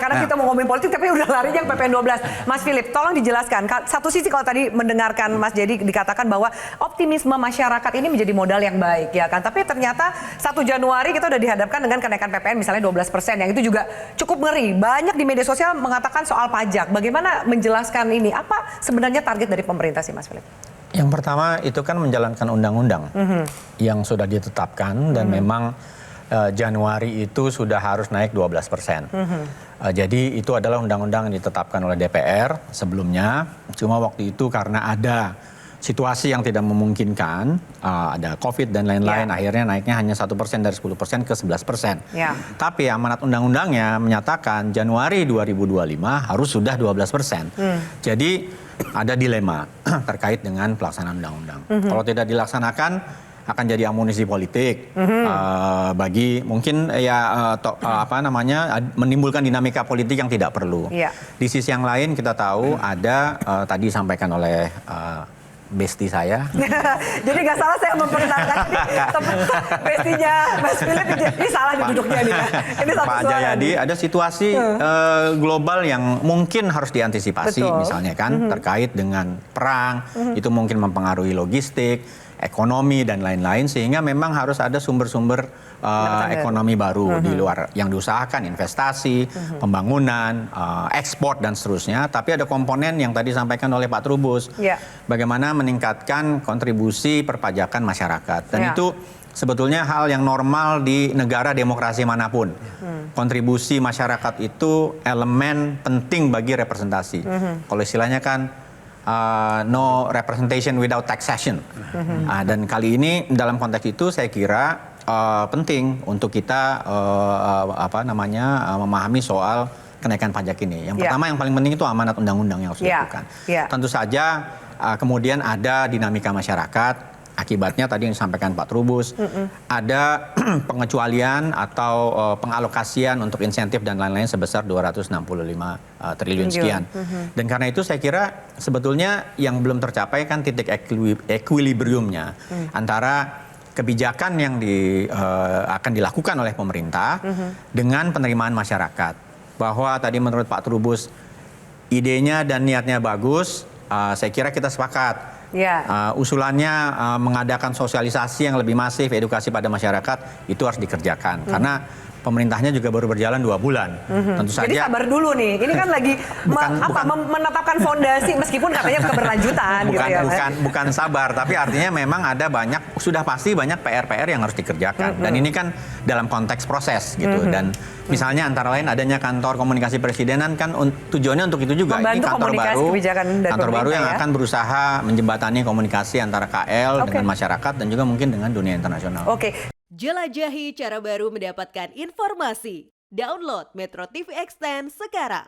karena kita mau ngomongin politik tapi udah larinya ke PPN 12. Mas Philip, tolong dijelaskan. Satu sisi kalau tadi mendengarkan Mas Jadi dikatakan bahwa optimisme masyarakat ini menjadi modal yang baik ya kan. Tapi ternyata 1 Januari kita udah dihadapkan dengan kenaikan PPN misalnya 12%, yang itu juga cukup ngeri. Banyak di media sosial mengatakan soal pajak. Bagaimana menjelaskan ini? Apa sebenarnya target dari pemerintah sih Mas Philip? Yang pertama itu kan menjalankan undang-undang yang sudah ditetapkan dan memang Januari itu sudah harus naik 12%. Jadi itu adalah undang-undang yang ditetapkan oleh DPR sebelumnya. Cuma waktu itu karena ada situasi yang tidak memungkinkan, ada COVID dan lain-lain, akhirnya naiknya hanya 1% dari 10% ke 11%. Tapi amanat undang-undangnya menyatakan Januari 2025 harus sudah 12%. Jadi ada dilema terkait dengan pelaksanaan undang-undang. Kalau tidak dilaksanakan akan jadi amunisi politik bagi mungkin menimbulkan dinamika politik yang tidak perlu. Di sisi yang lain kita tahu ada tadi disampaikan oleh bestie saya. Jadi nggak salah saya memperkenalkan bestinya Mas Philip, ini salah duduknya nih. Ini satu Pak Jayadi, ada situasi global yang mungkin harus diantisipasi. Misalnya kan terkait dengan perang, itu mungkin mempengaruhi logistik, ekonomi dan lain-lain, sehingga memang harus ada sumber-sumber ekonomi baru di luar yang diusahakan, investasi, pembangunan, ekspor dan seterusnya. Tapi ada komponen yang tadi disampaikan oleh Pak Trubus, bagaimana meningkatkan kontribusi perpajakan masyarakat, dan itu sebetulnya hal yang normal di negara demokrasi manapun. Kontribusi masyarakat itu elemen penting bagi representasi. Kalau istilahnya kan no representation without taxation. Dan kali ini dalam konteks itu saya kira penting untuk kita memahami soal kenaikan pajak ini. Yang pertama yang paling penting itu amanat undang-undang yang harus dilakukan. Tentu saja kemudian ada dinamika masyarakat. Akibatnya tadi yang disampaikan Pak Trubus, ada pengecualian atau pengalokasian untuk insentif dan lain-lain sebesar 265 triliun sekian. Dan karena itu saya kira sebetulnya yang belum tercapai kan titik equilibriumnya antara kebijakan yang akan dilakukan oleh pemerintah dengan penerimaan masyarakat. Bahwa tadi menurut Pak Trubus idenya dan niatnya bagus, saya kira kita sepakat. Usulannya mengadakan sosialisasi yang lebih masif, edukasi pada masyarakat, itu harus dikerjakan. Karena pemerintahnya juga baru berjalan 2 bulan. Tentu saja. Jadi sabar dulu nih. Ini kan lagi menetapkan fondasi meskipun katanya keberlanjutan. Bukan sabar, tapi artinya memang ada sudah pasti banyak PR-PR yang harus dikerjakan. Dan ini kan dalam konteks proses gitu. Dan misalnya antara lain adanya kantor komunikasi presidenan kan tujuannya untuk itu juga. Membantu Ini kantor baru yang akan berusaha menjembatani komunikasi antara KL dengan masyarakat dan juga mungkin dengan dunia internasional. Jelajahi cara baru mendapatkan informasi. Download Metro TV Extend sekarang.